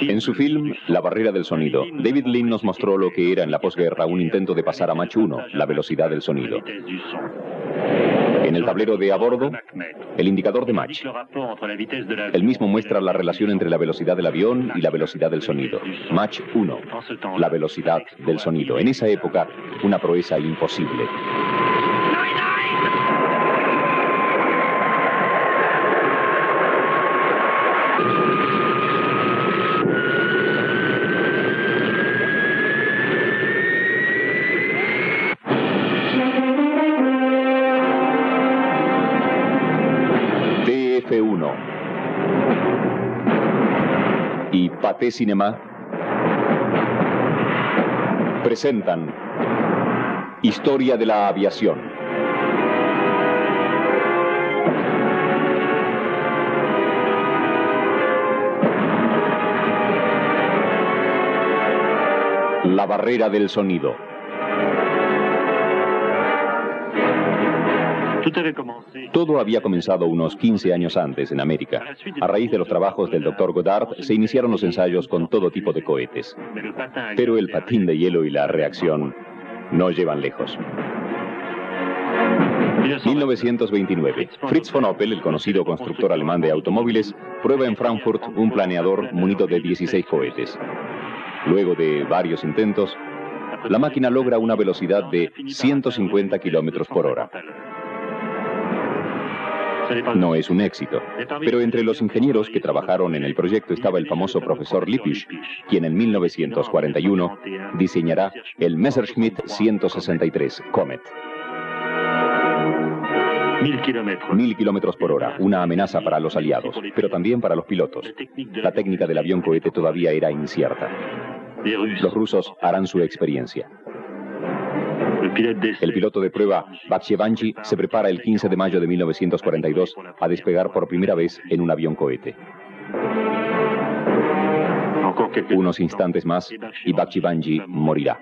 En su film La barrera del sonido, David Lean nos mostró lo que era en la posguerra un intento de pasar a Mach 1, la velocidad del sonido. En el tablero de a bordo, el indicador de Mach. El mismo muestra la relación entre la velocidad del avión y la velocidad del sonido. Mach 1, la velocidad del sonido. En esa época, una proeza imposible. TF1 y Pathé Cinema presentan Historia de la aviación. La barrera del sonido. Todo había comenzado unos 15 años antes en América. A raíz de los trabajos del Dr. Goddard, se iniciaron los ensayos con todo tipo de cohetes. Pero el patín de hielo y la reacción no llevan lejos. 1929. Fritz von Opel, el conocido constructor alemán de automóviles, prueba en Frankfurt un planeador munido de 16 cohetes. Luego de varios intentos, la máquina logra una velocidad de 150 kilómetros por hora. No es un éxito, pero entre los ingenieros que trabajaron en el proyecto estaba el famoso profesor Lippisch, quien en 1941 diseñará el Messerschmitt 163 Comet. 1000 kilómetros por hora, una amenaza para los aliados, pero también para los pilotos. La técnica del avión cohete todavía era incierta. Los rusos harán su experiencia. El piloto de prueba, Bakhchevanchi, se prepara el 15 de mayo de 1942 a despegar por primera vez en un avión cohete. Unos instantes más y Bakhchevanchi morirá.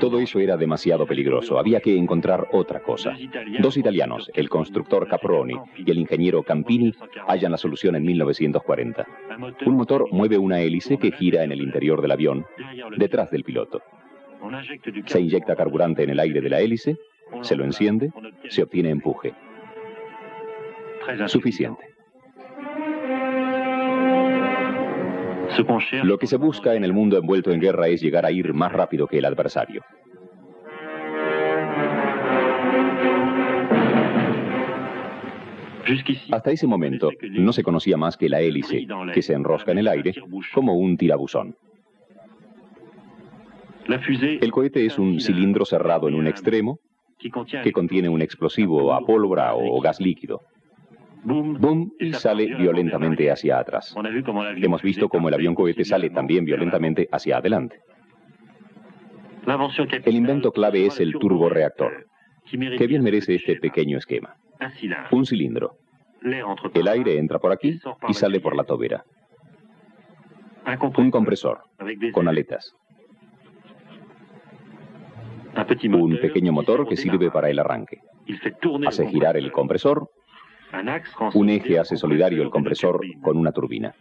Todo eso era demasiado peligroso. Había que encontrar otra cosa. Dos italianos, el constructor Caproni y el ingeniero Campini, hallan la solución en 1940. Un motor mueve una hélice que gira en el interior del avión, detrás del piloto. Se inyecta carburante en el aire de la hélice, se lo enciende, se obtiene empuje. Suficiente. Lo que se busca en el mundo envuelto en guerra es llegar a ir más rápido que el adversario. Hasta ese momento no se conocía más que la hélice, que se enrosca en el aire como un tirabuzón. El cohete es un cilindro cerrado en un extremo que contiene un explosivo a pólvora o gas líquido. Boom, y sale violentamente hacia atrás. Hemos visto cómo el avión cohete sale también violentamente hacia adelante. El invento clave es el turborreactor, que bien merece este pequeño esquema. Un cilindro. El aire entra por aquí y sale por la tobera. Un compresor, con aletas. Un pequeño motor que sirve para el arranque. Hace girar el compresor. Un eje hace solidario el compresor con una turbina.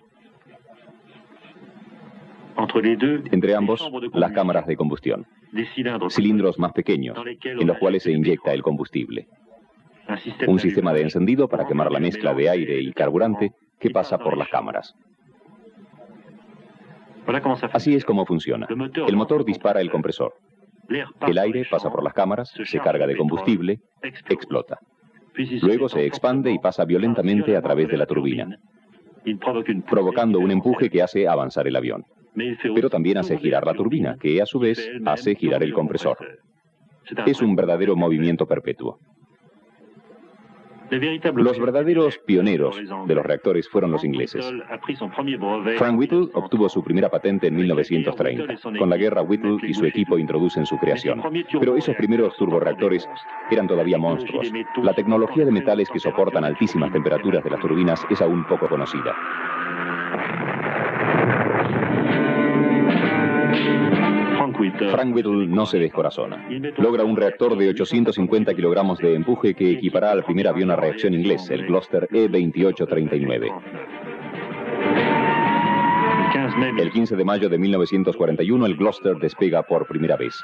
Entre ambos, las cámaras de combustión. Cilindros más pequeños, en los cuales se inyecta el combustible. Un sistema de encendido para quemar la mezcla de aire y carburante que pasa por las cámaras. Así es como funciona. El motor dispara el compresor. El aire pasa por las cámaras, se carga de combustible, explota. Luego se expande y pasa violentamente a través de la turbina, provocando un empuje que hace avanzar el avión. Pero también hace girar la turbina, que a su vez hace girar el compresor. Es un verdadero movimiento perpetuo. Los verdaderos pioneros de los reactores fueron los ingleses. Frank Whittle obtuvo su primera patente en 1930. Con la guerra, Whittle y su equipo introducen su creación. Pero esos primeros turborreactores eran todavía monstruos. La tecnología de metales que soportan altísimas temperaturas de las turbinas es aún poco conocida. Frank Whittle no se descorazona. Logra un reactor de 850 kilogramos de empuje que equipará al primer avión a reacción inglés, el Gloster E-2839. El 15 de mayo de 1941, el Gloster despega por primera vez.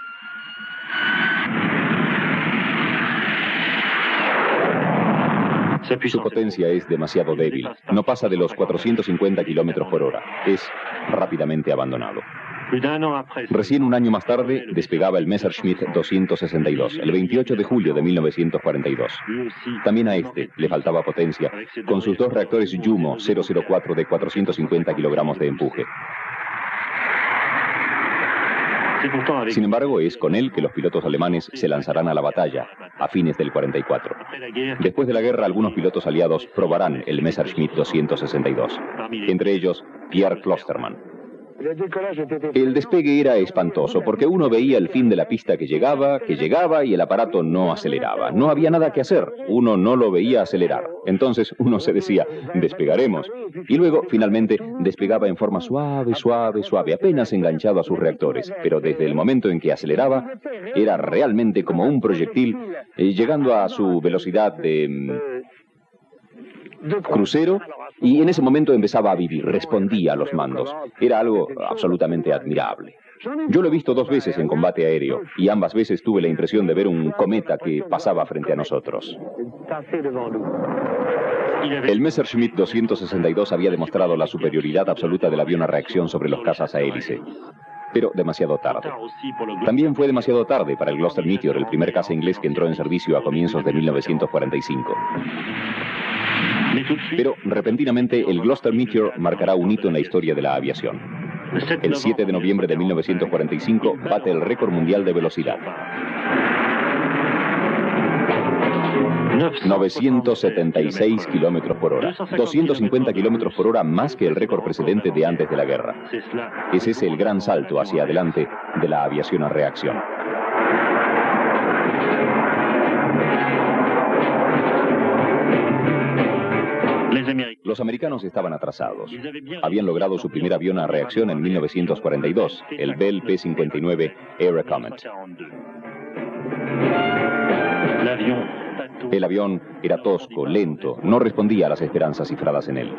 Su potencia es demasiado débil. No pasa de los 450 kilómetros por hora. Es rápidamente abandonado. Recién un año más tarde, despegaba el Messerschmitt 262, el 28 de julio de 1942. También a este le faltaba potencia, con sus dos reactores Jumo 004 de 450 kilogramos de empuje. Sin embargo, es con él que los pilotos alemanes se lanzarán a la batalla, a fines del 44. Después de la guerra, algunos pilotos aliados probarán el Messerschmitt 262, entre ellos Pierre Klosterman. El despegue era espantoso porque uno veía el fin de la pista que llegaba y el aparato no aceleraba. No había nada que hacer, uno no lo veía acelerar. Entonces uno se decía, despegaremos. Y luego, finalmente, despegaba en forma suave, suave, suave, apenas enganchado a sus reactores. Pero desde el momento en que aceleraba, era realmente como un proyectil, llegando a su velocidad de crucero, y en ese momento empezaba a vivir, respondía a los mandos. Era algo absolutamente admirable. Yo lo he visto 2 veces en combate aéreo, y ambas veces tuve la impresión de ver un cometa que pasaba frente a nosotros. El Messerschmitt 262 había demostrado la superioridad absoluta del avión a reacción sobre los cazas a hélice, pero demasiado tarde. También fue demasiado tarde para el Gloster Meteor, el primer caza inglés que entró en servicio a comienzos de 1945. Pero repentinamente el Gloster Meteor marcará un hito en la historia de la aviación. El 7 de noviembre de 1945 bate el récord mundial de velocidad. 976 kilómetros por hora, 250 kilómetros por hora más que el récord precedente de antes de la guerra. Ese es el gran salto hacia adelante de la aviación a reacción. Los americanos estaban atrasados. Habían logrado su primer avión a reacción en 1942, el Bell P-59 Air Comet. El avión era tosco, lento, no respondía a las esperanzas cifradas en él.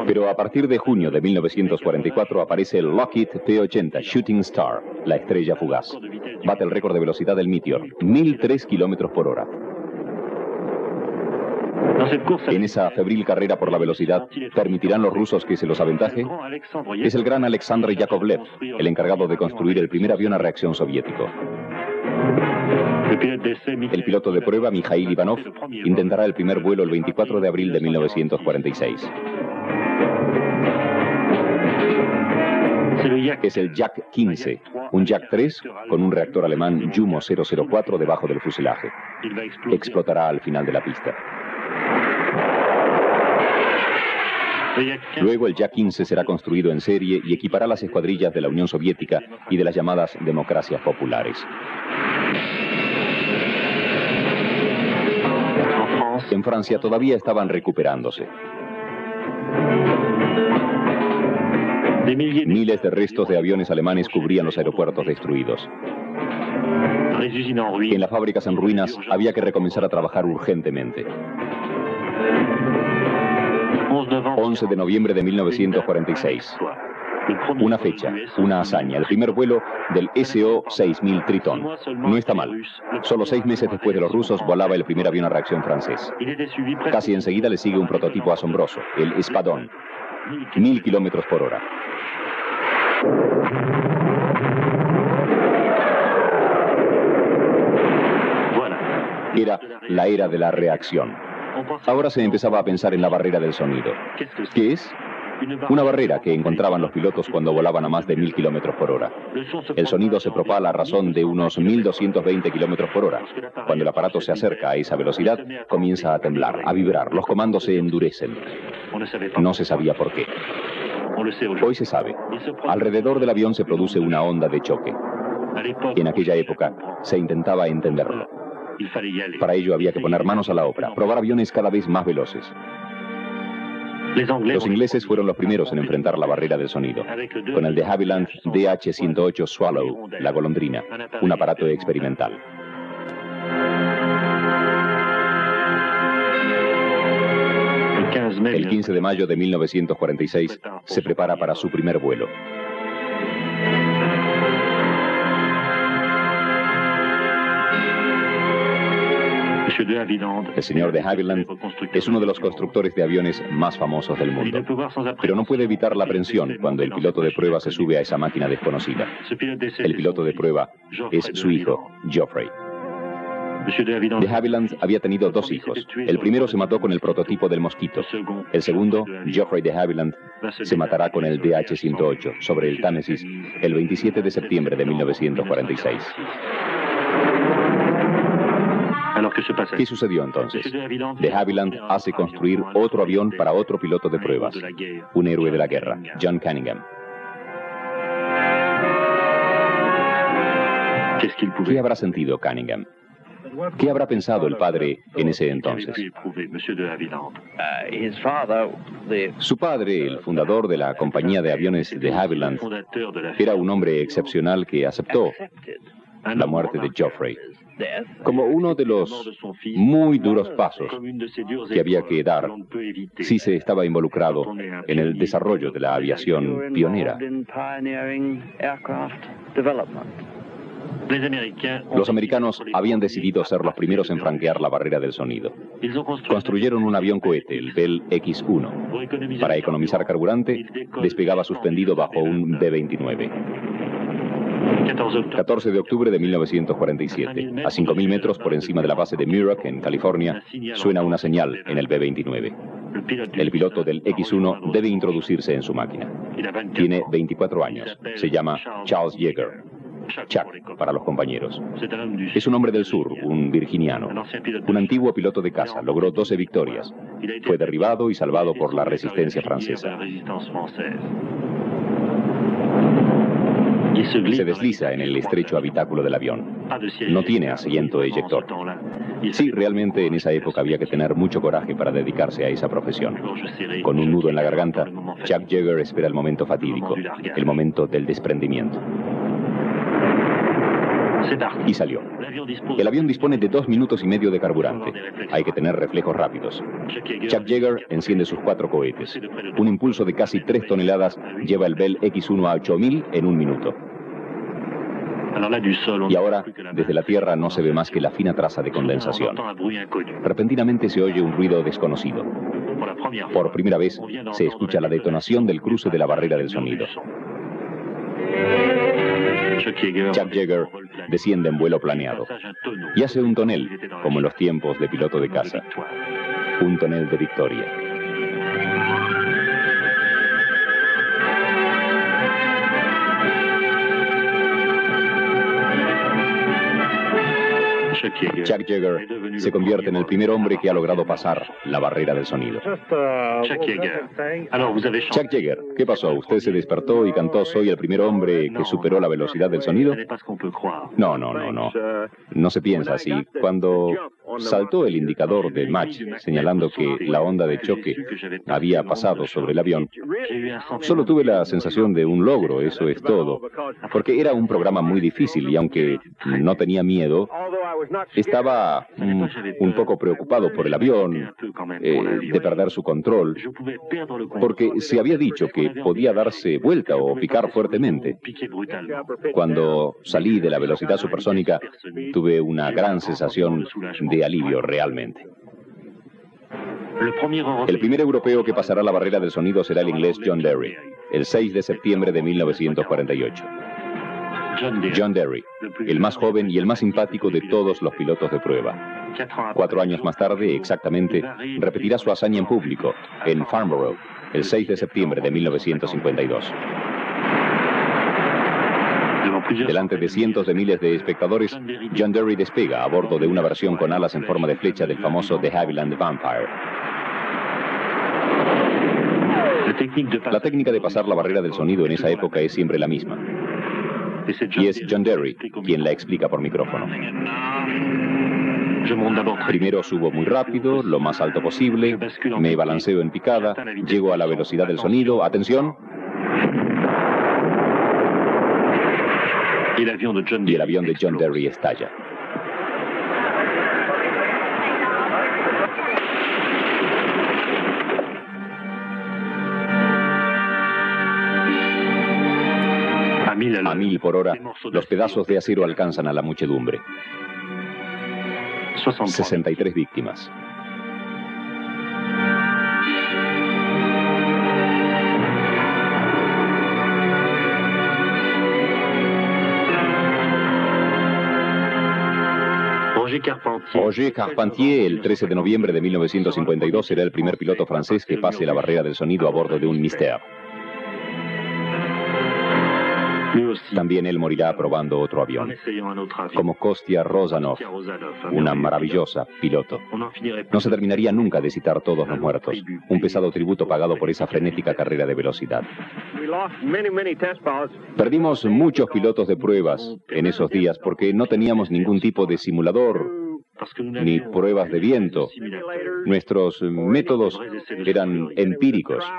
Pero a partir de junio de 1944 aparece el Lockheed P-80 Shooting Star, la estrella fugaz. Bate el récord de velocidad del Meteor, 1003 kilómetros por hora. En esa febril carrera por la velocidad, ¿permitirán los rusos que se los aventaje? Es el gran Alexander Yakovlev, el encargado de construir el primer avión a reacción soviético. El piloto de prueba, Mikhail Ivanov, intentará el primer vuelo el 24 de abril de 1946. Es el Yak 15, un Yak 3 con un reactor alemán Jumo 004 debajo del fuselaje. Explotará al final de la pista. Luego el Yak 15 será construido en serie y equipará las escuadrillas de la Unión Soviética y de las llamadas democracias populares. En Francia todavía estaban recuperándose. Miles de restos de aviones alemanes cubrían los aeropuertos destruidos. En las fábricas en ruinas había que recomenzar a trabajar urgentemente. 11 de noviembre de 1946. Una fecha, una hazaña, el primer vuelo del SO-6000 Triton. No está mal. Solo 6 meses después de los rusos volaba el primer avión a reacción francés. Casi enseguida le sigue un prototipo asombroso, el Espadón, 1000 kilómetros por hora. Era la era de la reacción. Ahora se empezaba a pensar en la barrera del sonido. ¿Qué es? Una barrera que encontraban los pilotos cuando volaban a más de 1000 kilómetros por hora. El sonido se propaga a razón de unos 1220 kilómetros por hora. Cuando el aparato se acerca a esa velocidad, comienza a temblar, a vibrar. Los comandos se endurecen. No se sabía por qué. Hoy se sabe. Alrededor del avión se produce una onda de choque. En aquella época se intentaba entenderlo. Para ello había que poner manos a la obra, probar aviones cada vez más veloces. Los ingleses fueron los primeros en enfrentar la barrera del sonido, con el de Havilland DH-108 Swallow, la golondrina, un aparato experimental. El 15 de mayo de 1946 se prepara para su primer vuelo. El señor de Havilland es uno de los constructores de aviones más famosos del mundo, pero no puede evitar la aprensión cuando el piloto de prueba se sube a esa máquina desconocida. El piloto de prueba es su hijo, Geoffrey. De Havilland había tenido dos hijos. El primero se mató con el prototipo del Mosquito. El segundo, Geoffrey de Havilland, se matará con el DH-108 sobre el Támesis el 27 de septiembre de 1946. ¿Qué sucedió entonces? De Havilland hace construir otro avión para otro piloto de pruebas, un héroe de la guerra, John Cunningham. ¿Qué habrá sentido Cunningham? ¿Qué habrá pensado el padre en ese entonces? Su padre, el fundador de la compañía de aviones de Havilland, era un hombre excepcional que aceptó la muerte de Geoffrey como uno de los muy duros pasos que había que dar si se estaba involucrado en el desarrollo de la aviación pionera. Los americanos habían decidido ser los primeros en franquear la barrera del sonido. Construyeron un avión cohete, el Bell X-1. Para economizar carburante, despegaba suspendido bajo un B-29. 14 de octubre de 1947, a 5.000 metros por encima de la base de Muroc, en California, suena una señal en el B-29. El piloto del X-1 debe introducirse en su máquina. Tiene 24 años. Se llama Charles Yeager. Chuck, para los compañeros. Es un hombre del sur, un virginiano. Un antiguo piloto de caza, logró 12 victorias. Fue derribado y salvado por la resistencia francesa. Se desliza en el estrecho habitáculo del avión. No tiene asiento eyector. Sí, realmente en esa época había que tener mucho coraje para dedicarse a esa profesión. Con un nudo en la garganta, Chuck Yeager espera el momento fatídico, el momento del desprendimiento. Y salió. El avión dispone de 2 minutos y medio de carburante. Hay que tener reflejos rápidos. Chuck Yeager enciende sus 4 cohetes. Un impulso de casi 3 toneladas lleva el Bell X-1 a 8.000 en 1 minuto. Y ahora, desde la Tierra no se ve más que la fina traza de condensación. Repentinamente se oye un ruido desconocido. Por primera vez se escucha la detonación del cruce de la barrera del sonido. Chuck Yeager desciende en vuelo planeado y hace un tonel, como en los tiempos de piloto de caza. Un tonel de victoria. Chuck Yeager se convierte en el primer hombre que ha logrado pasar la barrera del sonido. Chuck Yeager, ¿qué pasó? ¿Usted se despertó y cantó "Soy el primer hombre que superó la velocidad del sonido"? No. No se piensa así. Cuando saltó el indicador de Mach, señalando que la onda de choque había pasado sobre el avión, solo tuve la sensación de un logro, eso es todo. Porque era un programa muy difícil y aunque no tenía miedo, estaba un poco preocupado por el avión, de perder su control, porque se había dicho que podía darse vuelta o picar fuertemente. Cuando salí de la velocidad supersónica, tuve una gran sensación de alivio realmente. El primer europeo que pasará la barrera del sonido será el inglés John Derry, el 6 de septiembre de 1948. John Derry, el más joven y el más simpático de todos los pilotos de prueba. 4 años más tarde, exactamente, repetirá su hazaña en público, en Farnborough, el 6 de septiembre de 1952. Delante de cientos de miles de espectadores, John Derry despega a bordo de una versión con alas en forma de flecha del famoso de Havilland Vampire. La técnica de pasar la barrera del sonido en esa época es siempre la misma. Y es John Derry quien la explica por micrófono. Primero subo muy rápido, lo más alto posible, me balanceo en picada, llego a la velocidad del sonido, ¡atención! Y el avión de John Derry estalla. A 1000 por hora, los pedazos de acero alcanzan a la muchedumbre. 63 víctimas. Roger Carpentier, el 13 de noviembre de 1952, será el primer piloto francés que pase la barrera del sonido a bordo de un Mystère. También él morirá probando otro avión, como Kostya Rozanov, una maravillosa piloto. No se terminaría nunca de citar todos los muertos, un pesado tributo pagado por esa frenética carrera de velocidad. Perdimos muchos pilotos de pruebas en esos días porque no teníamos ningún tipo de simulador ni pruebas de viento. Nuestros métodos eran empíricos.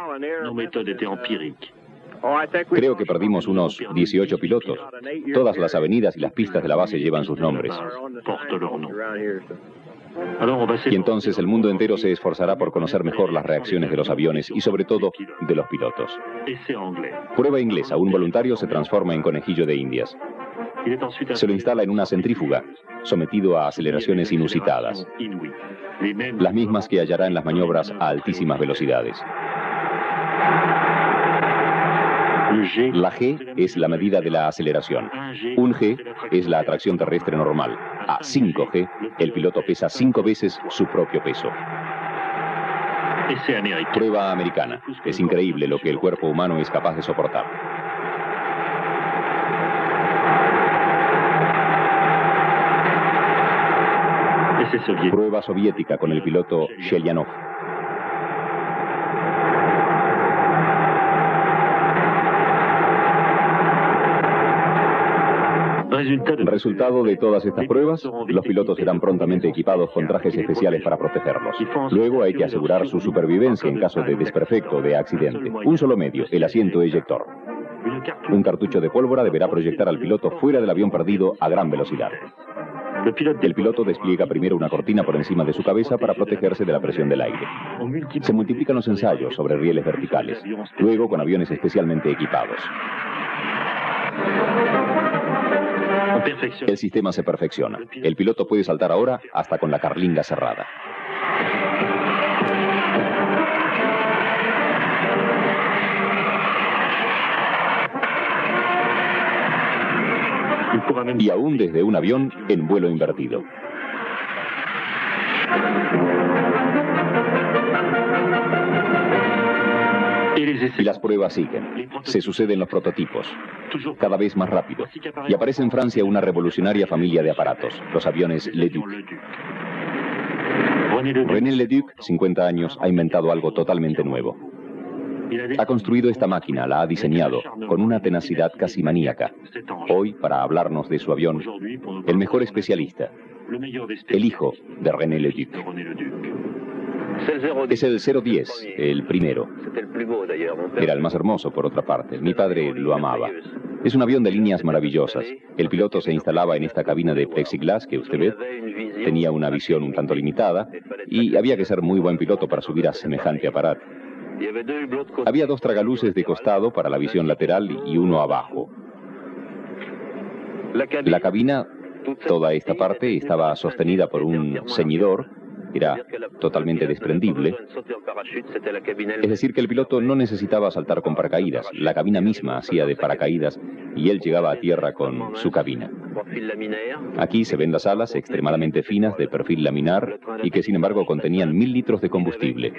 Creo que perdimos unos 18 pilotos. Todas las avenidas y las pistas de la base llevan sus nombres. Y entonces el mundo entero se esforzará por conocer mejor las reacciones de los aviones y sobre todo de los pilotos. Prueba inglesa, un voluntario se transforma en conejillo de indias. Se lo instala en una centrífuga, sometido a aceleraciones inusitadas, las mismas que hallará en las maniobras a altísimas velocidades. La G es la medida de la aceleración. Un G es la atracción terrestre normal. A 5G, el piloto pesa 5 veces su propio peso. Prueba americana. Es increíble lo que el cuerpo humano es capaz de soportar. Prueba soviética con el piloto Shelianov. Resultado de todas estas pruebas, los pilotos serán prontamente equipados con trajes especiales para protegerlos. Luego hay que asegurar su supervivencia en caso de desperfecto o de accidente. Un solo medio, el asiento eyector. Un cartucho de pólvora deberá proyectar al piloto fuera del avión perdido a gran velocidad. El piloto despliega primero una cortina por encima de su cabeza para protegerse de la presión del aire. Se multiplican los ensayos sobre rieles verticales, luego con aviones especialmente equipados. El sistema se perfecciona. El piloto puede saltar ahora hasta con la carlinga cerrada. Y aún desde un avión en vuelo invertido. Y las pruebas siguen. Se suceden los prototipos, cada vez más rápido. Y aparece en Francia una revolucionaria familia de aparatos, los aviones Leduc. René Leduc, 50 años, ha inventado algo totalmente nuevo. Ha construido esta máquina, la ha diseñado, con una tenacidad casi maníaca. Hoy, para hablarnos de su avión, el mejor especialista, el hijo de René Leduc. Es el 010, el primero. Era el más hermoso, por otra parte. Mi padre lo amaba. Es un avión de líneas maravillosas. El piloto se instalaba en esta cabina de plexiglas que usted ve. Tenía una visión un tanto limitada y había que ser muy buen piloto para subir a semejante aparato. Había 2 tragaluces de costado para la visión lateral y uno abajo. La cabina, toda esta parte, estaba sostenida por un ceñidor. Era totalmente desprendible. Es decir, que el piloto no necesitaba saltar con paracaídas. La cabina misma hacía de paracaídas y él llegaba a tierra con su cabina. Aquí se ven las alas extremadamente finas de perfil laminar y que sin embargo contenían 1000 litros de combustible.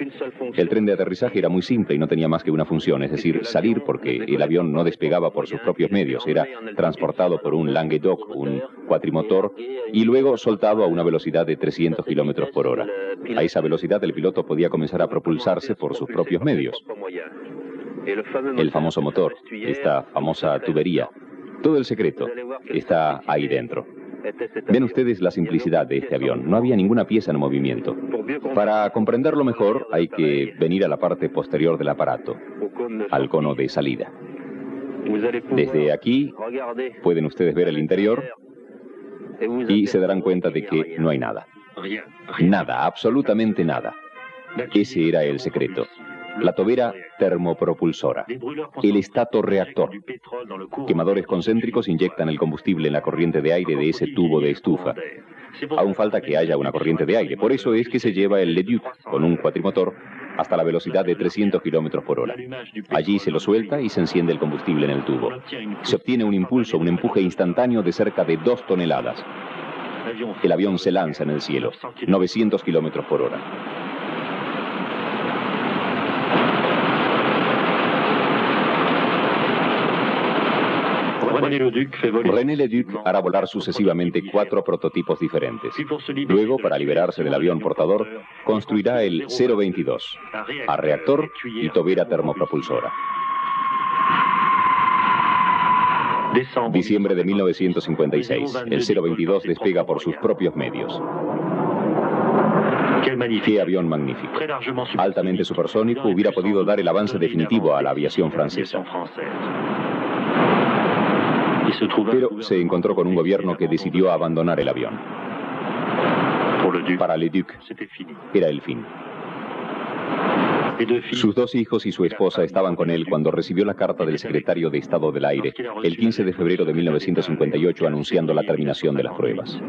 El tren de aterrizaje era muy simple y no tenía más que una función, es decir, salir porque el avión no despegaba por sus propios medios. Era transportado por un Languedoc, un cuatrimotor, y luego soltado a una velocidad de 300 kilómetros por hora. A esa velocidad el piloto podía comenzar a propulsarse por sus propios medios. El famoso motor, esta famosa tubería, todo el secreto está ahí dentro. Ven ustedes la simplicidad de este avión. No había ninguna pieza en movimiento. Para comprenderlo mejor, hay que venir a la parte posterior del aparato, al cono de salida. Desde aquí pueden ustedes ver el interior y se darán cuenta de que no hay nada. Nada, absolutamente nada. Ese era el secreto. La tobera termopropulsora, el estatorreactor. Quemadores concéntricos inyectan el combustible en la corriente de aire de ese tubo de estufa. Aún falta que haya una corriente de aire, por eso es que se lleva el Leduc con un cuatrimotor hasta la velocidad de 300 kilómetros por hora. Allí se lo suelta y se enciende el combustible en el tubo. Se obtiene un impulso, un empuje instantáneo de cerca de 2 toneladas. El avión se lanza en el cielo, 900 kilómetros por hora. René Leduc hará volar sucesivamente 4 prototipos diferentes. Luego, para liberarse del avión portador, construirá el 022, a reactor y tobera termopropulsora. Diciembre de 1956, el 022 despega por sus propios medios. ¡Qué avión magnífico! Altamente supersónico, hubiera podido dar el avance definitivo a la aviación francesa. Pero se encontró con un gobierno que decidió abandonar el avión. Para Leduc era el fin. Sus 2 hijos y su esposa estaban con él cuando recibió la carta del secretario de Estado del Aire, el 15 de febrero de 1958, anunciando la terminación de las pruebas.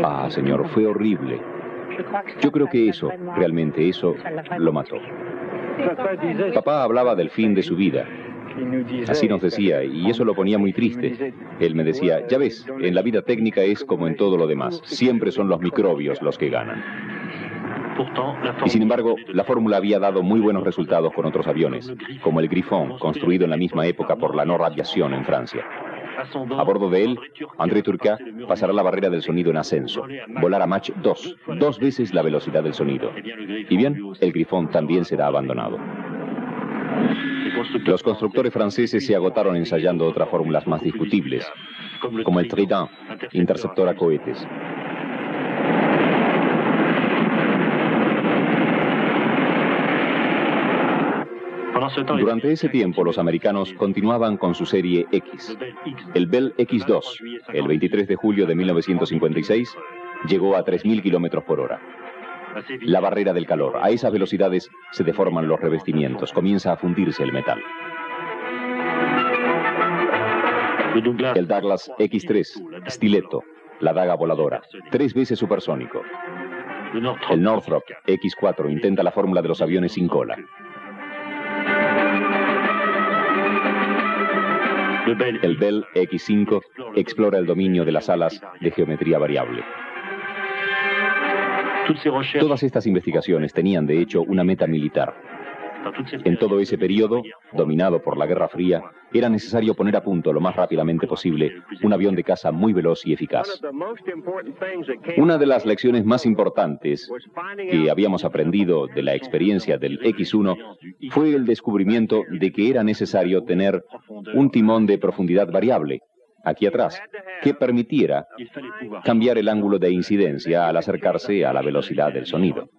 Ah, señor, fue horrible. Yo creo que eso, realmente eso, lo mató. Papá hablaba del fin de su vida. Así nos decía, y eso lo ponía muy triste. Él me decía, ya ves, en la vida técnica es como en todo lo demás. Siempre son los microbios los que ganan. Y sin embargo, la fórmula había dado muy buenos resultados con otros aviones, como el Griffon, construido en la misma época por la Nord Aviation en Francia. A bordo de él, André Turcat pasará la barrera del sonido en ascenso, volar a Mach 2, 2 veces la velocidad del sonido. Y bien, el Griffon también será abandonado. Los constructores franceses se agotaron ensayando otras fórmulas más discutibles, como el Trident, interceptor a cohetes. Durante ese tiempo, los americanos continuaban con su serie X. El Bell X-2, el 23 de julio de 1956, llegó a 3.000 kilómetros por hora. La barrera del calor. A esas velocidades se deforman los revestimientos, comienza a fundirse el metal. El Douglas X-3, Stiletto, la daga voladora, 3 veces supersónico. El Northrop X-4 intenta la fórmula de los aviones sin cola. El Bell X-5 explora el dominio de las alas de geometría variable. Todas estas investigaciones tenían, de hecho, una meta militar. En todo ese periodo, dominado por la Guerra Fría, era necesario poner a punto lo más rápidamente posible un avión de caza muy veloz y eficaz. Una de las lecciones más importantes que habíamos aprendido de la experiencia del X-1 fue el descubrimiento de que era necesario tener un timón de profundidad variable, aquí atrás, que permitiera cambiar el ángulo de incidencia al acercarse a la velocidad del sonido.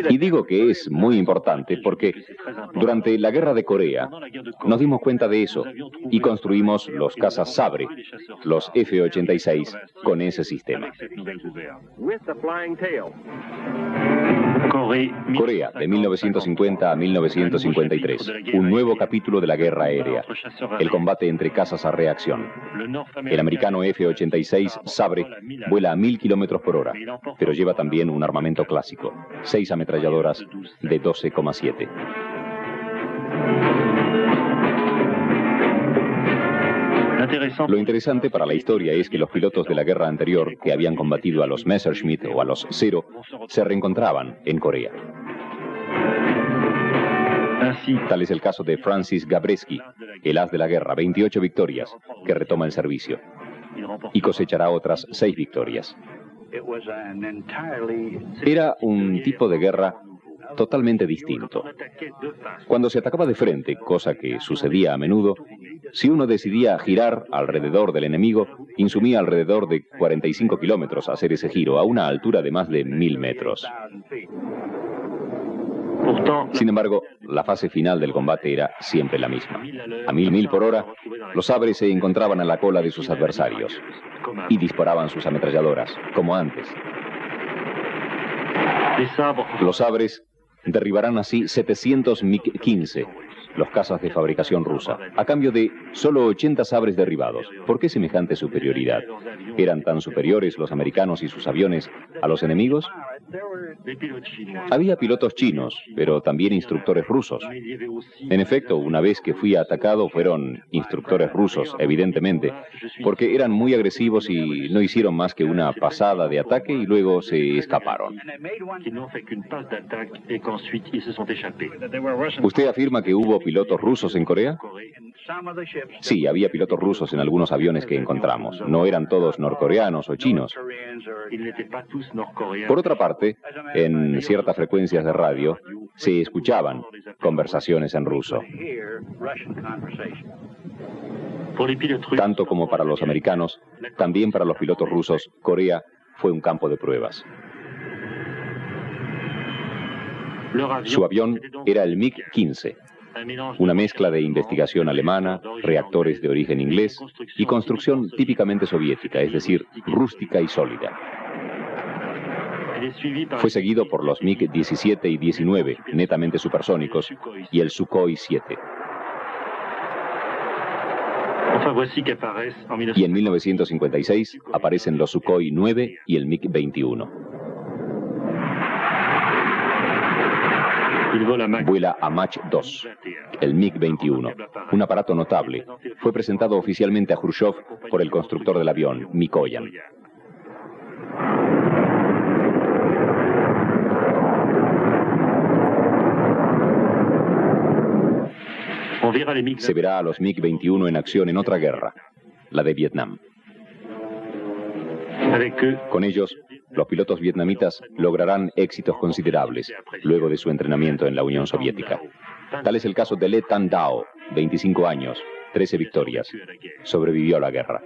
Y digo que es muy importante porque durante la guerra de Corea nos dimos cuenta de eso y construimos los cazas Sabre, los F-86, con ese sistema. Corea, de 1950 a 1953, un nuevo capítulo de la guerra aérea, el combate entre cazas a reacción. El americano F-86 Sabre vuela a 1.000 kilómetros por hora, pero lleva también un armamento clásico, 6 ametralladoras de 12,7. Lo interesante para la historia es que los pilotos de la guerra anterior, que habían combatido a los Messerschmitt o a los Zero, se reencontraban en Corea. Tal es el caso de Francis Gabreski, el as de la guerra, 28 victorias, que retoma el servicio. Y cosechará otras 6 victorias. Era un tipo de guerra totalmente distinto. Cuando se atacaba de frente, cosa que sucedía a menudo, si uno decidía girar alrededor del enemigo, insumía alrededor de 45 kilómetros hacer ese giro a una altura de más de 1000 metros. Sin embargo, la fase final del combate era siempre la misma. A 1000 mil por hora, los sabres se encontraban a la cola de sus adversarios y disparaban sus ametralladoras, como antes. Los sabres derribarán así 700 MiG-15, los cazas de fabricación rusa, a cambio de solo 80 sabres derribados. ¿Por qué semejante superioridad? ¿Eran tan superiores los americanos y sus aviones a los enemigos? Había pilotos chinos, pero también instructores rusos. En efecto, una vez que fui atacado fueron instructores rusos, evidentemente, porque eran muy agresivos y no hicieron más que una pasada de ataque y luego se escaparon. ¿Usted afirma que hubo pilotos rusos en Corea? Sí, había pilotos rusos en algunos aviones que encontramos. No eran todos norcoreanos o chinos. Por otra parte, en ciertas frecuencias de radio se escuchaban conversaciones en ruso. Tanto como para los americanos, también para los pilotos rusos, Corea fue un campo de pruebas. Su avión era el MiG-15, una mezcla de investigación alemana, reactores de origen inglés y construcción típicamente soviética, es decir, rústica y sólida. Fue seguido por los MiG-17 y 19, netamente supersónicos, y el Sukhoi 7. Y en 1956 aparecen los Sukhoi 9 y el MiG-21. Vuela a Mach 2, el MiG-21, un aparato notable. Fue presentado oficialmente a Khrushchev por el constructor del avión, Mikoyan. Se verá a los MiG-21 en acción en otra guerra, la de Vietnam. Con ellos, los pilotos vietnamitas lograrán éxitos considerables luego de su entrenamiento en la Unión Soviética. Tal es el caso de Le Tan Dao, 25 años, 13 victorias. Sobrevivió a la guerra.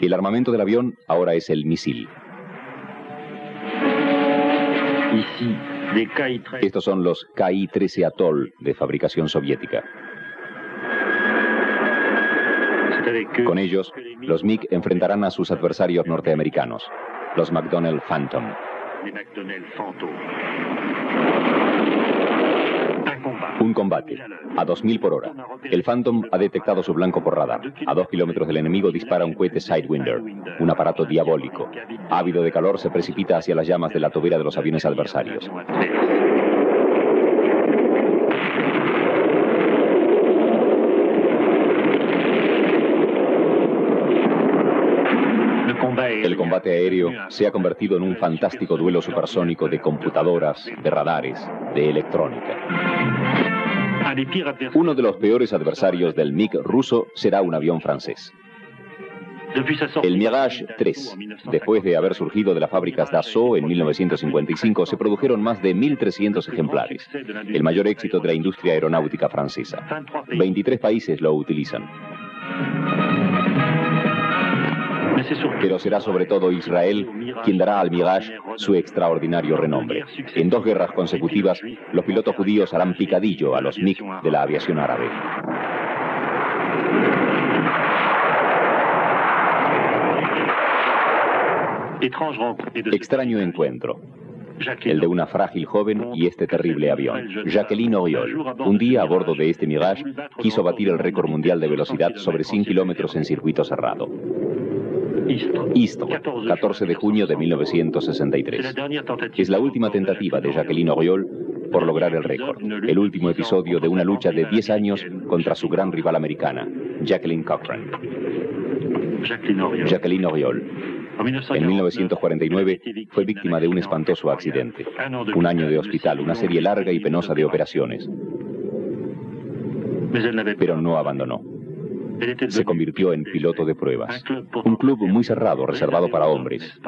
El armamento del avión ahora es el misil. Estos son los Ki-13 Atoll de fabricación soviética. Con ellos, los MiG enfrentarán a sus adversarios norteamericanos, los McDonnell Phantom. Un combate, a 2000 por hora. El Phantom ha detectado su blanco por radar. A 2 kilómetros del enemigo dispara un cohete Sidewinder, un aparato diabólico. Ávido de calor, se precipita hacia las llamas de la tobera de los aviones adversarios. El combate aéreo se ha convertido en un fantástico duelo supersónico de computadoras, de radares, de electrónica. Uno de los peores adversarios del MiG ruso será un avión francés. El Mirage 3, después de haber surgido de las fábricas Dassault en 1955, se produjeron más de 1300 ejemplares, el mayor éxito de la industria aeronáutica francesa. 23 países lo utilizan. Pero será sobre todo Israel quien dará al Mirage su extraordinario renombre. En 2 guerras consecutivas, los pilotos judíos harán picadillo a los MiG de la aviación árabe. Extraño encuentro. El de una frágil joven y este terrible avión. Jacqueline Auriol, un día a bordo de este Mirage, quiso batir el récord mundial de velocidad sobre 100 kilómetros en circuito cerrado. Eastwood, 14 de junio de 1963. Es la última tentativa de Jacqueline Auriol por lograr el récord. El último episodio de una lucha de 10 años contra su gran rival americana, Jacqueline Cochran. Jacqueline Auriol. En 1949 fue víctima de un espantoso accidente. Un año de hospital, una serie larga y penosa de operaciones. Pero no abandonó. Se convirtió en piloto de pruebas. Un club muy cerrado, reservado para hombres.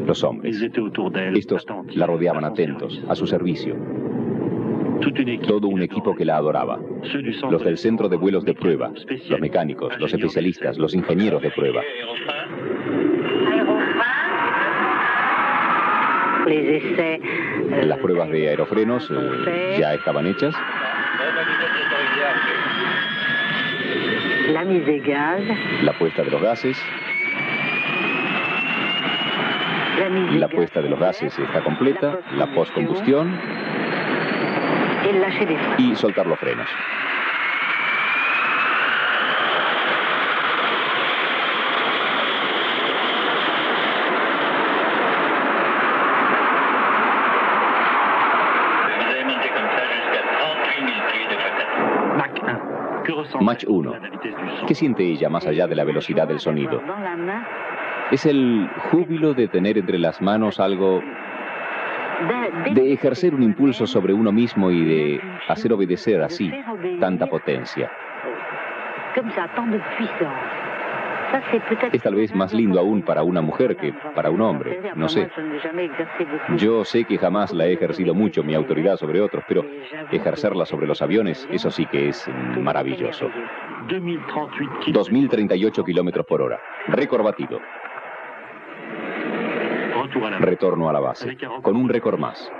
Los hombres. Estos la rodeaban atentos, a su servicio. Todo un equipo que la adoraba. Los del centro de vuelos de prueba, los mecánicos, los especialistas, los ingenieros de prueba. Las pruebas de aerofrenos ya estaban hechas. La puesta de los gases. La puesta de los gases está completa. La postcombustión. Y soltar los frenos. Mach 1. ¿Qué siente ella más allá de la velocidad del sonido? Es el júbilo de tener entre las manos algo, de ejercer un impulso sobre uno mismo y de hacer obedecer así tanta potencia. Es tal vez más lindo aún para una mujer que para un hombre, no sé. Yo sé que jamás la he ejercido mucho, mi autoridad sobre otros, pero ejercerla sobre los aviones, eso sí que es maravilloso. 2038 kilómetros por hora, récord batido. Retorno a la base, con un récord más.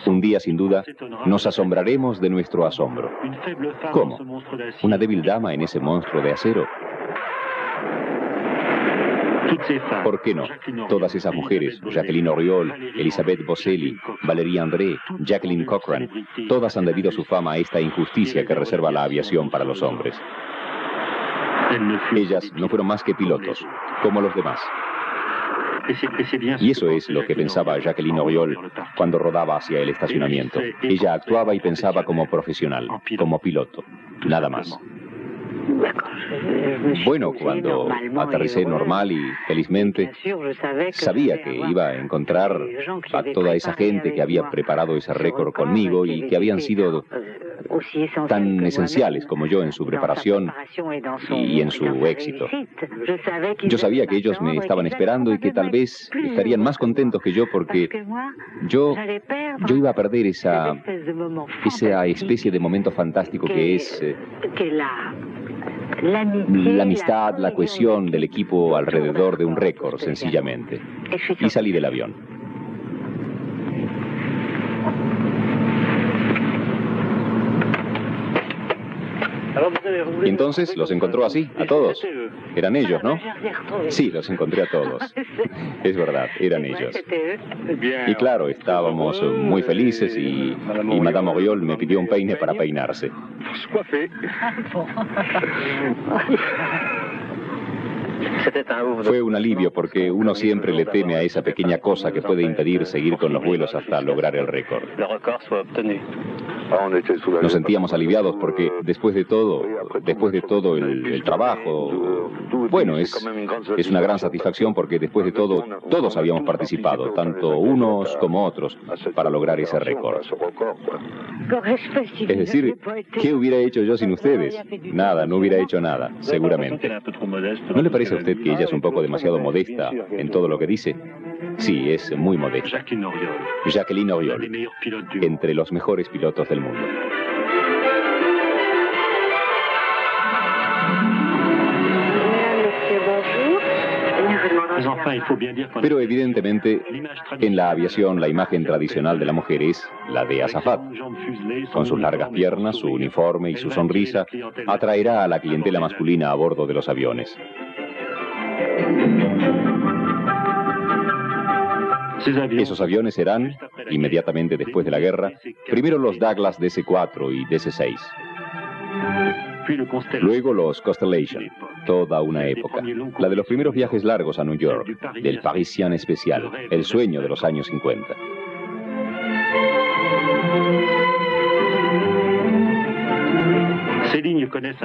Un día, sin duda, nos asombraremos de nuestro asombro. ¿Cómo? ¿Una débil dama en ese monstruo de acero? ¿Por qué no? Todas esas mujeres, Jacqueline Auriol, Elisabeth Boselli, Valérie André, Jacqueline Cochran, todas han debido su fama a esta injusticia que reserva la aviación para los hombres. Ellas no fueron más que pilotos, como los demás. Y eso es lo que pensaba Jacqueline Auriol cuando rodaba hacia el estacionamiento. Ella actuaba y pensaba como profesional, como piloto, nada más. Bueno, cuando aterricé normal y felizmente, sabía que iba a encontrar a toda esa gente que había preparado ese récord conmigo y que habían sido tan esenciales como yo en su preparación y en su éxito. Yo sabía que ellos me estaban esperando y que tal vez estarían más contentos que yo porque yo iba a perder esa especie de momento fantástico que es la amistad, la cohesión del equipo alrededor de un récord, sencillamente. Y salí del avión. Y entonces los encontró así, a todos. Eran ellos, ¿no? Sí, los encontré a todos. Es verdad, eran ellos. Y claro, estábamos muy felices y Madame Auriol me pidió un peine para peinarse. Fue un alivio porque uno siempre le teme a esa pequeña cosa que puede impedir seguir con los vuelos hasta lograr el récord. Nos sentíamos aliviados porque después de todo el trabajo, bueno, es una gran satisfacción porque después de todo todos habíamos participado, tanto unos como otros, para lograr ese récord. Es decir, ¿qué hubiera hecho yo sin ustedes? Nada, no hubiera hecho nada, seguramente. ¿No le parece a usted que ella es un poco demasiado modesta en todo lo que dice? Sí, es muy modesta. Jacqueline Auriol, entre los mejores pilotos del mundo. Pero evidentemente, en la aviación la imagen tradicional de la mujer es la de azafat. Con sus largas piernas, su uniforme y su sonrisa, atraerá a la clientela masculina a bordo de los aviones. Esos aviones serán, inmediatamente después de la guerra, primero los Douglas DC-4 y DC-6. Luego los Constellation, toda una época. La de los primeros viajes largos a New York, del Parisien especial, el sueño de los años 50.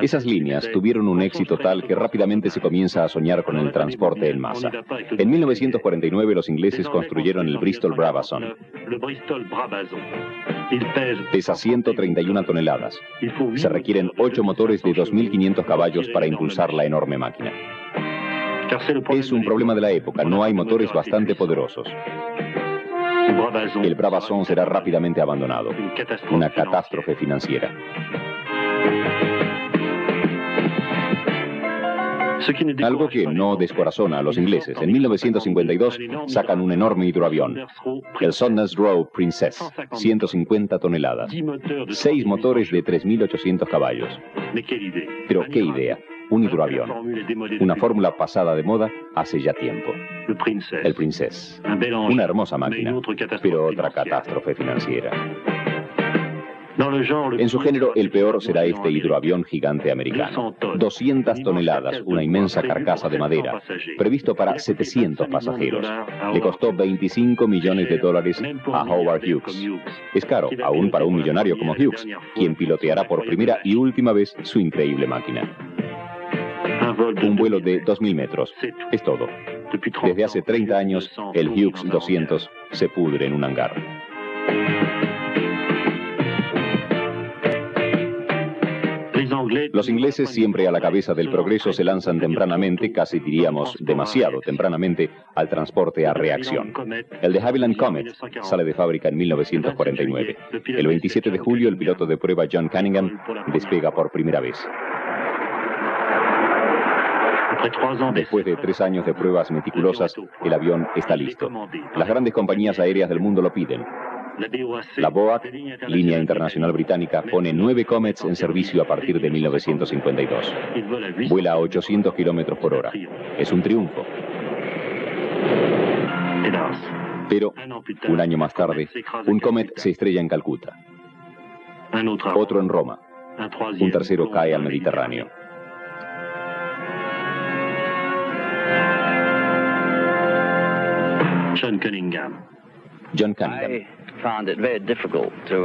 Esas líneas tuvieron un éxito tal que rápidamente se comienza a soñar con el transporte en masa. En 1949 los ingleses construyeron el Bristol Brabazon. Pesa 131 toneladas. Se requieren 8 motores de 2.500 caballos para impulsar la enorme máquina. Es un problema de la época, no hay motores bastante poderosos. El Brabazon será rápidamente abandonado. Una catástrofe financiera. Algo que no descorazona a los ingleses. En 1952 sacan un enorme hidroavión, el Sandnes Row Princess, 150 toneladas, 6 motores de 3.800 caballos. Pero qué idea, un hidroavión, una fórmula pasada de moda hace ya tiempo. El Princess, una hermosa máquina, pero otra catástrofe financiera. En su género, el peor será este hidroavión gigante americano. 200 toneladas, una inmensa carcasa de madera, previsto para 700 pasajeros. Le costó $25 millones a Howard Hughes. Es caro, aún para un millonario como Hughes, quien piloteará por primera y última vez su increíble máquina. Un vuelo de 2.000 metros, es todo. Desde hace 30 años, el Hughes 200 se pudre en un hangar. Los ingleses, siempre a la cabeza del progreso, se lanzan tempranamente, casi diríamos demasiado tempranamente, al transporte a reacción. El de Havilland Comet sale de fábrica en 1949. El 27 de julio, el piloto de prueba John Cunningham despega por primera vez. Después de 3 años de pruebas meticulosas, el avión está listo. Las grandes compañías aéreas del mundo lo piden. La BOAC, línea internacional británica, pone 9 Comets en servicio a partir de 1952. Vuela a 800 kilómetros por hora. Es un triunfo. Pero, un año más tarde, un Comet se estrella en Calcuta. Otro en Roma. Un tercero cae al Mediterráneo. John Cunningham.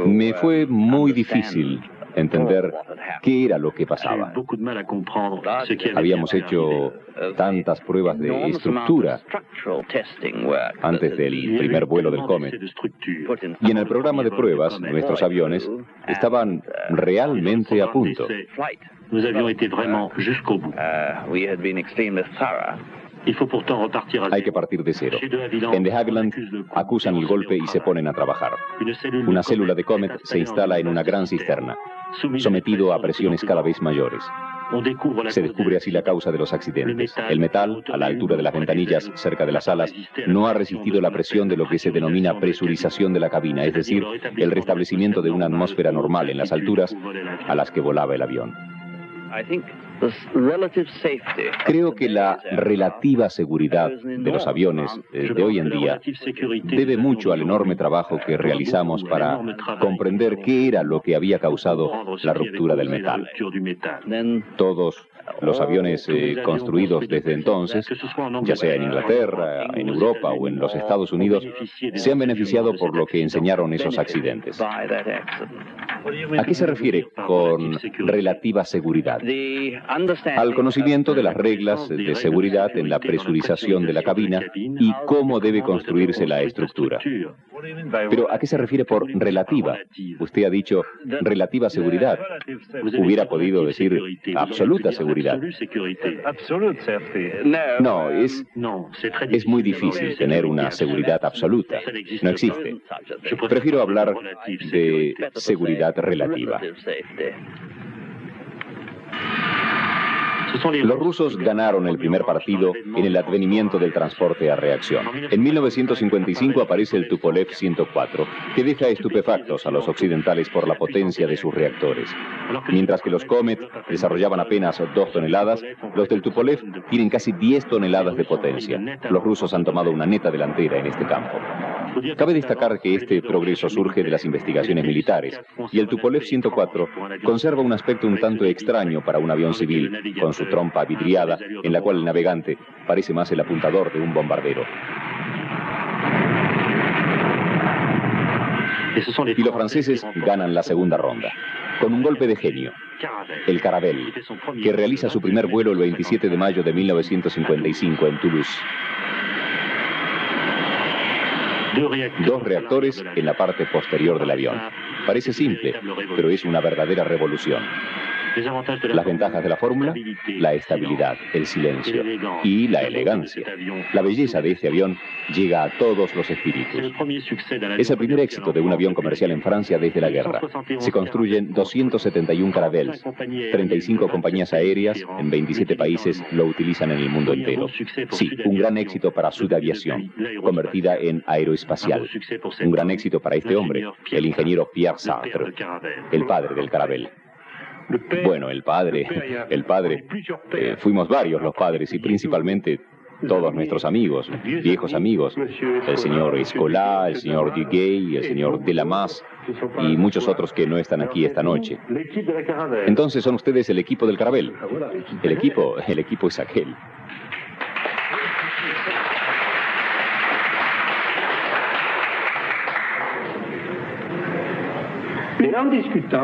Me fue muy difícil entender qué era lo que pasaba. Habíamos hecho tantas pruebas de estructura antes del primer vuelo del Comet. Y en el programa de pruebas, nuestros aviones estaban realmente a punto. Hay que partir de cero. En de Havilland acusan el golpe y se ponen a trabajar. Una célula de Comet se instala en una gran cisterna, sometido a presiones cada vez mayores. Se descubre así la causa de los accidentes. El metal, a la altura de las ventanillas, cerca de las alas, no ha resistido la presión de lo que se denomina presurización de la cabina, es decir, el restablecimiento de una atmósfera normal en las alturas a las que volaba el avión. Creo que la relativa seguridad de los aviones de hoy en día debe mucho al enorme trabajo que realizamos para comprender qué era lo que había causado la ruptura del metal. Todos los aviones construidos desde entonces, ya sea en Inglaterra, en Europa o en los Estados Unidos, se han beneficiado por lo que enseñaron esos accidentes. ¿A qué se refiere con relativa seguridad? Al conocimiento de las reglas de seguridad en la presurización de la cabina y cómo debe construirse la estructura. Pero ¿a qué se refiere por relativa? Usted ha dicho relativa seguridad. Hubiera podido decir absoluta seguridad. No, es muy difícil tener una seguridad absoluta. No existe. Prefiero hablar de seguridad relativa. Los rusos ganaron el primer partido en el advenimiento del transporte a reacción. En 1955 aparece el Tupolev 104, que deja estupefactos a los occidentales por la potencia de sus reactores. Mientras que los Comet desarrollaban apenas 2 toneladas, los del Tupolev tienen casi 10 toneladas de potencia. Los rusos han tomado una neta delantera en este campo. Cabe destacar que este progreso surge de las investigaciones militares, y el Tupolev 104 conserva un aspecto un tanto extraño para un avión civil, con su trompa vidriada, en la cual el navegante parece más el apuntador de un bombardero. Y los franceses ganan la segunda ronda, con un golpe de genio, el Caravelle, que realiza su primer vuelo el 27 de mayo de 1955 en Toulouse. 2 reactores en la parte posterior del avión. Parece simple, pero es una verdadera revolución. Las ventajas de la fórmula: la estabilidad, el silencio y la elegancia. La belleza de este avión llega a todos los espíritus. Es el primer éxito de un avión comercial en Francia desde la guerra. Se construyen 271 Caravels. 35 compañías aéreas en 27 países lo utilizan en el mundo entero. Sí, un gran éxito para Sud Aviation, convertida en aeroespacial. Un gran éxito para este hombre, el ingeniero Pierre Sartre, el padre del Caravelle. Bueno, el padre, fuimos varios los padres y principalmente todos nuestros amigos, viejos amigos, el señor Escola, el señor Duguay, el señor Delamas y muchos otros que no están aquí esta noche. Entonces son ustedes el equipo del Caravelle. El equipo es aquel.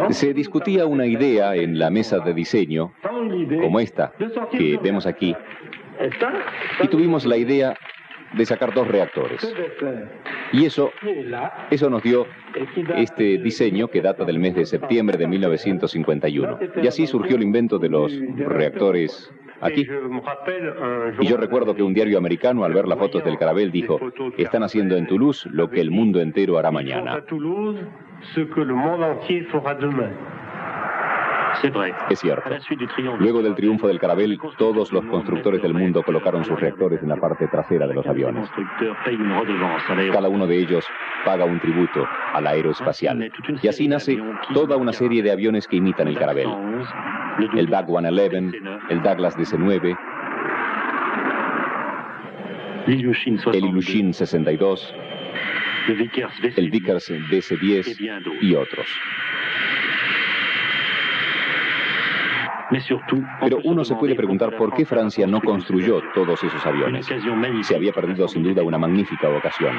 Se discutía una idea en la mesa de diseño, como esta, que vemos aquí, y tuvimos la idea de sacar 2 reactores. Y eso nos dio este diseño que data del mes de septiembre de 1951. Y así surgió el invento de los reactores aquí. Y yo recuerdo que un diario americano, al ver las fotos del Caravelle, dijo: están haciendo en Toulouse lo que el mundo entero hará mañana. Es cierto. Luego del triunfo del Caravelle, todos los constructores del mundo colocaron sus reactores en la parte trasera de los aviones. Cada uno de ellos paga un tributo al aeroespacial. Y así nace toda una serie de aviones que imitan el Caravelle. El Dac 111, el Douglas DC-9, el Ilyushin 62, el Vickers DC-10 y otros. Pero uno se puede preguntar por qué Francia no construyó todos esos aviones. Se había perdido sin duda una magnífica ocasión.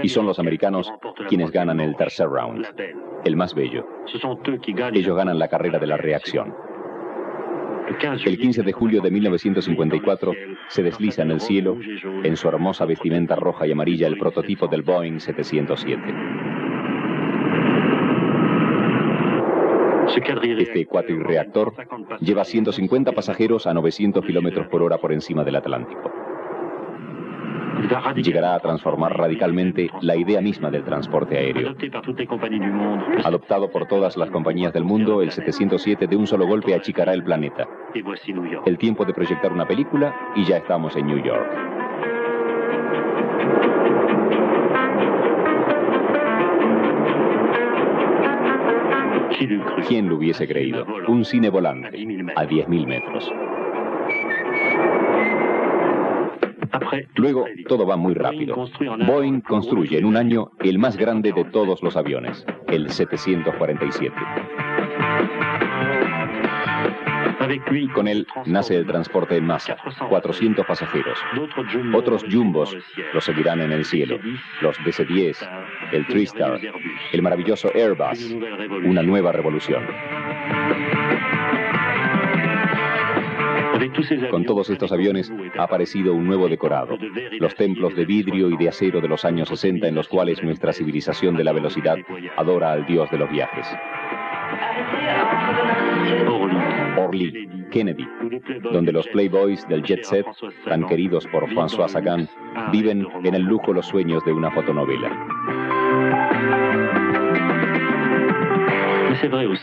Y son los americanos quienes ganan el tercer round, el más bello. Ellos ganan la carrera de la reacción. El 15 de julio de 1954 se desliza en el cielo, en su hermosa vestimenta roja y amarilla, el prototipo del Boeing 707. Este cuatirreactor lleva 150 pasajeros a 900 kilómetros por hora por encima del Atlántico. Llegará a transformar radicalmente la idea misma del transporte aéreo. Adoptado por todas las compañías del mundo, el 707 de un solo golpe achicará el planeta. El tiempo de proyectar una película y ya estamos en New York. ¿Quién lo hubiese creído? Un cine volante a 10.000 metros. Luego, todo va muy rápido. Boeing construye en un año el más grande de todos los aviones, el 747. Con él nace el transporte en masa, 400 pasajeros. Otros jumbos los seguirán en el cielo, los DC-10, el TriStar, el maravilloso Airbus, una nueva revolución. Con todos estos aviones ha aparecido un nuevo decorado, los templos de vidrio y de acero de los años 60 en los cuales nuestra civilización de la velocidad adora al dios de los viajes. Orly, Kennedy, donde los playboys del jet set, tan queridos por François Sagan, viven en el lujo los sueños de una fotonovela.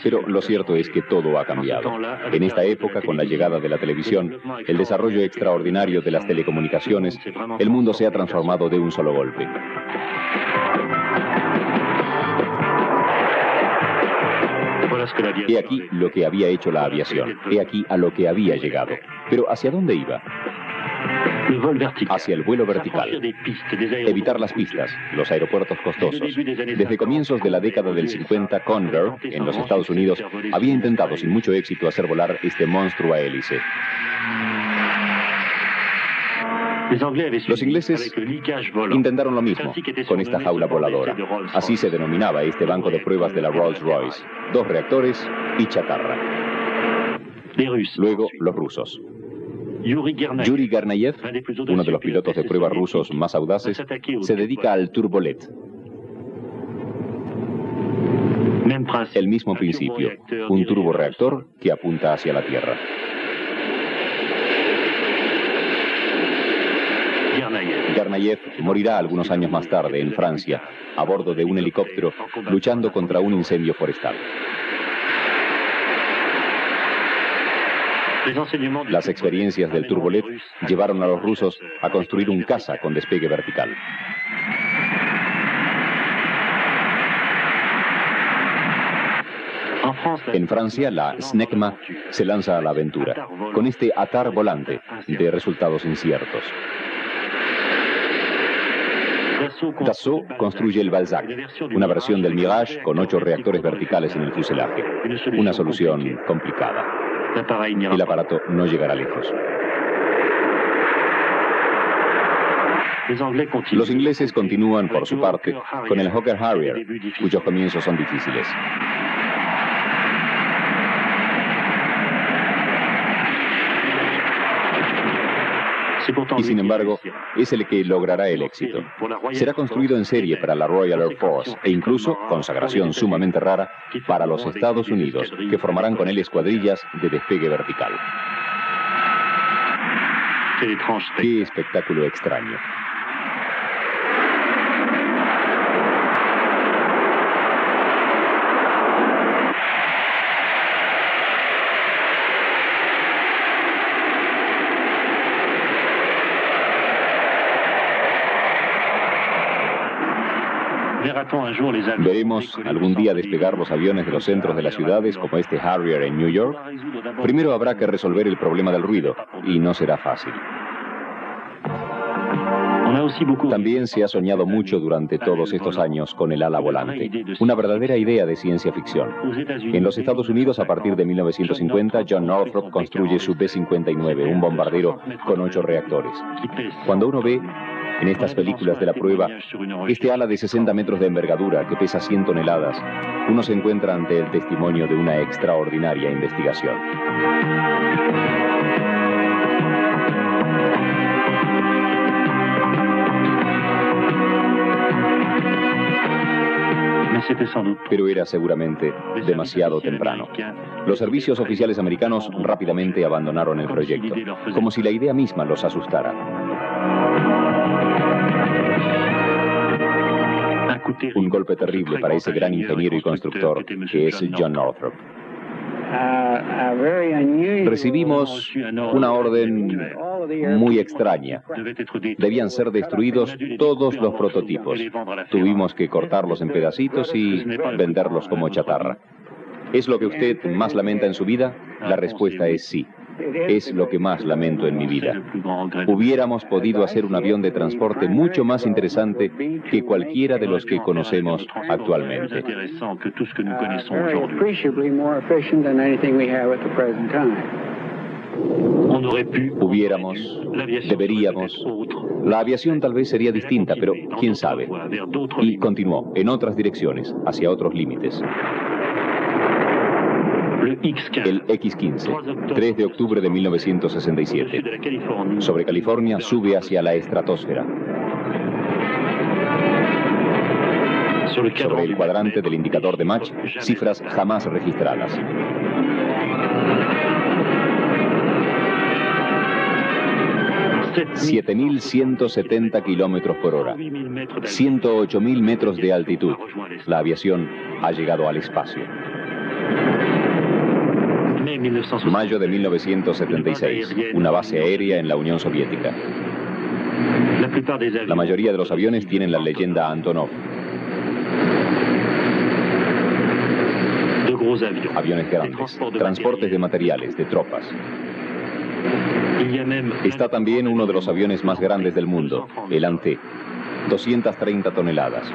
Pero lo cierto es que todo ha cambiado. En esta época, con la llegada de la televisión, el desarrollo extraordinario de las telecomunicaciones, el mundo se ha transformado de un solo golpe. He aquí lo que había hecho la aviación. He aquí a lo que había llegado. Pero ¿hacia dónde iba? Hacia el vuelo vertical. Evitar las pistas, los aeropuertos costosos. Desde comienzos de la década del 50, Convair, en los Estados Unidos, había intentado sin mucho éxito hacer volar este monstruo a hélice. Los ingleses intentaron lo mismo con esta jaula voladora. Así se denominaba este banco de pruebas de la Rolls-Royce. 2 reactores y chatarra. Luego, los rusos. Yuri Garnayev, uno de los pilotos de pruebas rusos más audaces, se dedica al turbolet. El mismo principio, un turborreactor que apunta hacia la Tierra. Guernayev morirá algunos años más tarde en Francia, a bordo de un helicóptero, luchando contra un incendio forestal. Las experiencias del Turbolet llevaron a los rusos a construir un caza con despegue vertical. En Francia, la Snecma se lanza a la aventura, con este atar volante de resultados inciertos. Dassault construye el Balzac, una versión del Mirage con 8 reactores verticales en el fuselaje. Una solución complicada. El aparato no llegará lejos. Los ingleses continúan, por su parte, con el Hawker Harrier, cuyos comienzos son difíciles. Y sin embargo, es el que logrará el éxito. Será construido en serie para la Royal Air Force e incluso, consagración sumamente rara, para los Estados Unidos, que formarán con él escuadrillas de despegue vertical. ¡Qué espectáculo extraño! ¿Veremos algún día despegar los aviones de los centros de las ciudades como este Harrier en New York? Primero habrá que resolver el problema del ruido, y no será fácil. También se ha soñado mucho durante todos estos años con el ala volante, una verdadera idea de ciencia ficción. En los Estados Unidos, a partir de 1950, John Northrop construye su B-59, un bombardero con 8 reactores. Cuando uno ve en estas películas de la prueba este ala de 60 metros de envergadura que pesa 100 toneladas, uno se encuentra ante el testimonio de una extraordinaria investigación. Pero era seguramente demasiado temprano. Los servicios oficiales americanos rápidamente abandonaron el proyecto, como si la idea misma los asustara. Un golpe terrible para ese gran ingeniero y constructor que es John Northrop. Recibimos una orden muy extraña. Debían ser destruidos todos los prototipos. Tuvimos que cortarlos en pedacitos y venderlos como chatarra. ¿Es lo que usted más lamenta en su vida? La respuesta es sí. Es lo que más lamento en mi vida. Hubiéramos podido hacer un avión de transporte mucho más interesante que cualquiera de los que conocemos actualmente. Hubiéramos, deberíamos. La aviación tal vez sería distinta, pero quién sabe. Y continuó, en otras direcciones, hacia otros límites. El X-15, 3 de octubre de 1967. Sobre California sube hacia la estratosfera. Sobre el cuadrante del indicador de Mach, cifras jamás registradas. ...7.170 kilómetros por hora... ...108.000 metros de altitud... ...la aviación ha llegado al espacio. Mayo de 1976, una base aérea en la Unión Soviética. La mayoría de los aviones tienen la leyenda Antonov. Aviones grandes, transportes de materiales, de tropas. Está también uno de los aviones más grandes del mundo, el Ante, 230 toneladas.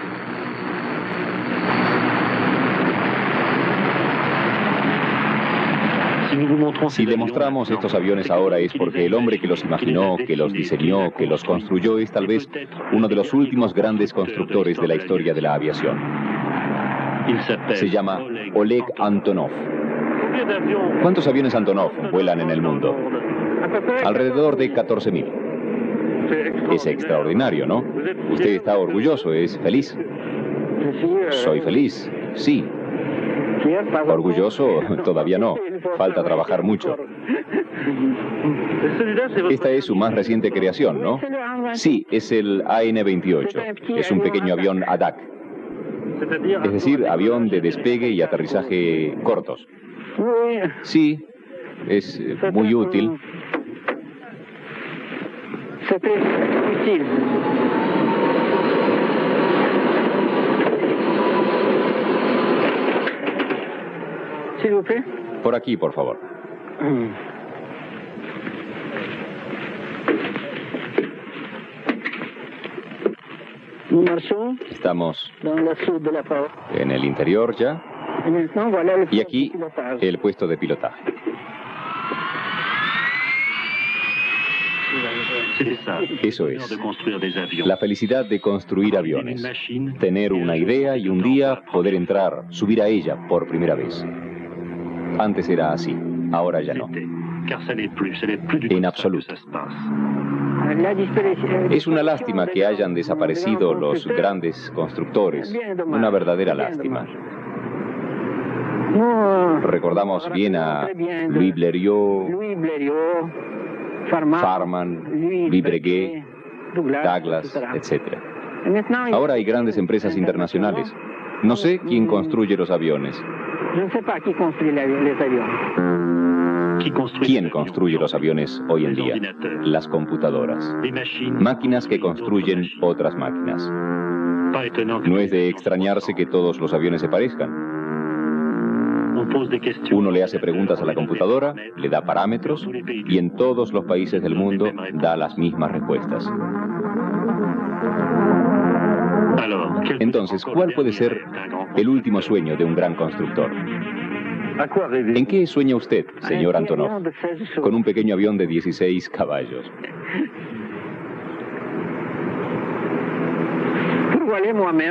Si demostramos estos aviones ahora es porque el hombre que los imaginó, que los diseñó, que los construyó es tal vez uno de los últimos grandes constructores de la historia de la aviación. Se llama Oleg Antonov. ¿Cuántos aviones Antonov vuelan en el mundo? Alrededor de 14.000. Es extraordinario, ¿no? Usted está orgulloso, es feliz. Soy feliz, sí. Orgulloso, todavía no. Falta trabajar mucho. Esta es su más reciente creación, ¿no? Sí, es el AN-28. Es un pequeño avión ADAC. Es decir, avión de despegue y aterrizaje cortos. Sí, es muy útil. Por aquí, por favor. Estamos en el interior ya. Y aquí el puesto de pilotaje. Eso es. La felicidad de construir aviones. Tener una idea y un día poder entrar, subir a ella por primera vez. Antes era así, ahora ya no. En absoluto. Es una lástima que hayan desaparecido los grandes constructores. Una verdadera lástima. Recordamos bien a Louis Blériot, Farman, Louis Breguet, Douglas, etc. Ahora hay grandes empresas internacionales. No sé quién construye los aviones. ¿Quién construye los aviones hoy en día? Las computadoras. Máquinas que construyen otras máquinas. No es de extrañarse que todos los aviones se parezcan. Uno le hace preguntas a la computadora, le da parámetros y en todos los países del mundo da las mismas respuestas. Entonces, ¿cuál puede ser el último sueño de un gran constructor? ¿En qué sueña usted, señor Antonov? Con un pequeño avión de 16 caballos.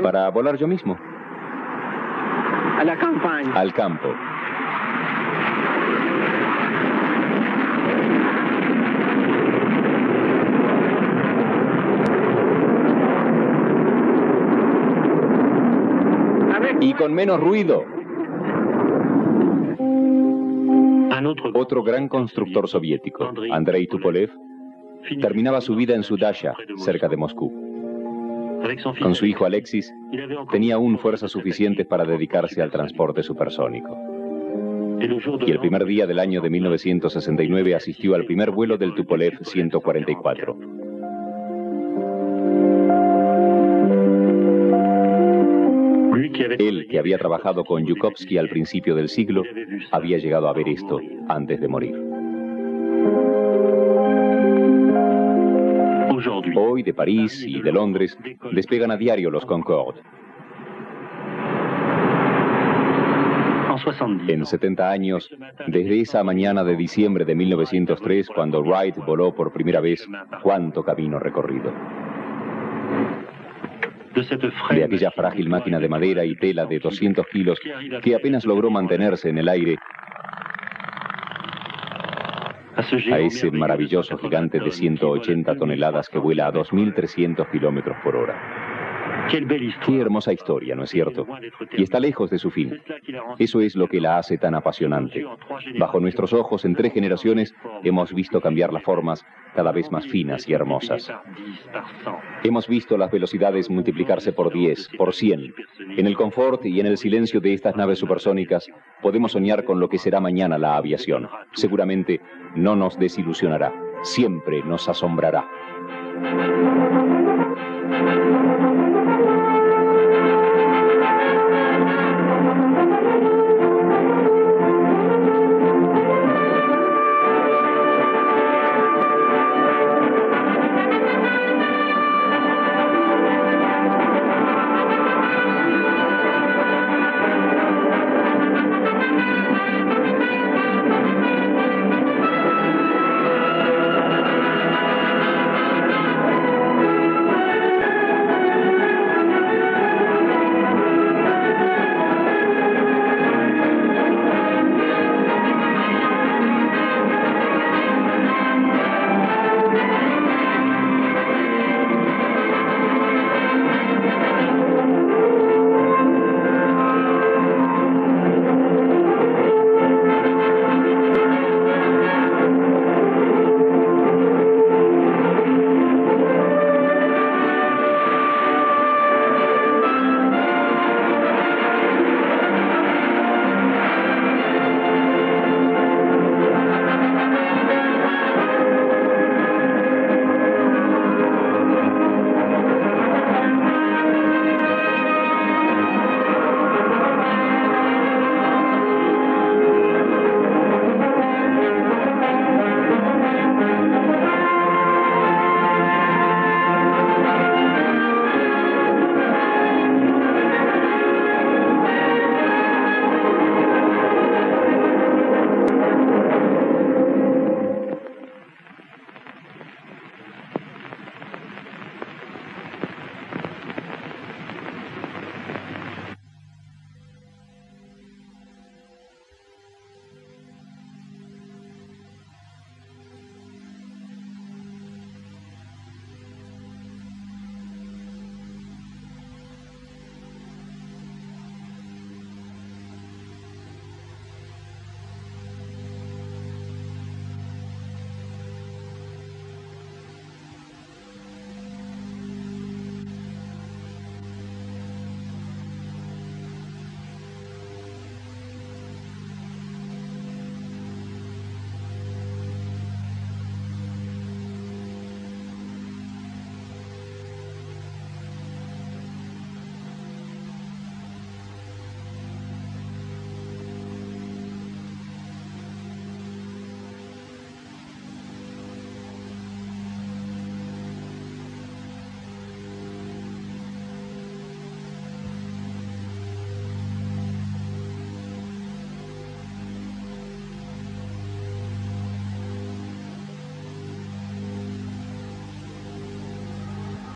Para volar yo mismo. Al campo. Y con menos ruido. Otro gran constructor soviético, Andrei Tupolev, terminaba su vida en su dasha, cerca de Moscú. Con su hijo Alexis, tenía aún fuerzas suficientes para dedicarse al transporte supersónico. Y el primer día del año de 1969 asistió al primer vuelo del Tupolev 144. Él, que había trabajado con Yukovsky al principio del siglo, había llegado a ver esto antes de morir. Hoy, de París y de Londres, despegan a diario los Concorde. En 70 años, desde esa mañana de diciembre de 1903, cuando Wright voló por primera vez, cuánto camino recorrido. De aquella frágil máquina de madera y tela de 200 kilos que apenas logró mantenerse en el aire, a ese maravilloso gigante de 180 toneladas que vuela a 2.300 kilómetros por hora. Qué hermosa historia, ¿no es cierto? Y está lejos de su fin. Eso es lo que la hace tan apasionante. Bajo nuestros ojos, en 3 generaciones, hemos visto cambiar las formas cada vez más finas y hermosas. Hemos visto las velocidades multiplicarse por 10, por 100. En el confort y en el silencio de estas naves supersónicas, podemos soñar con lo que será mañana la aviación. Seguramente no nos desilusionará. Siempre nos asombrará.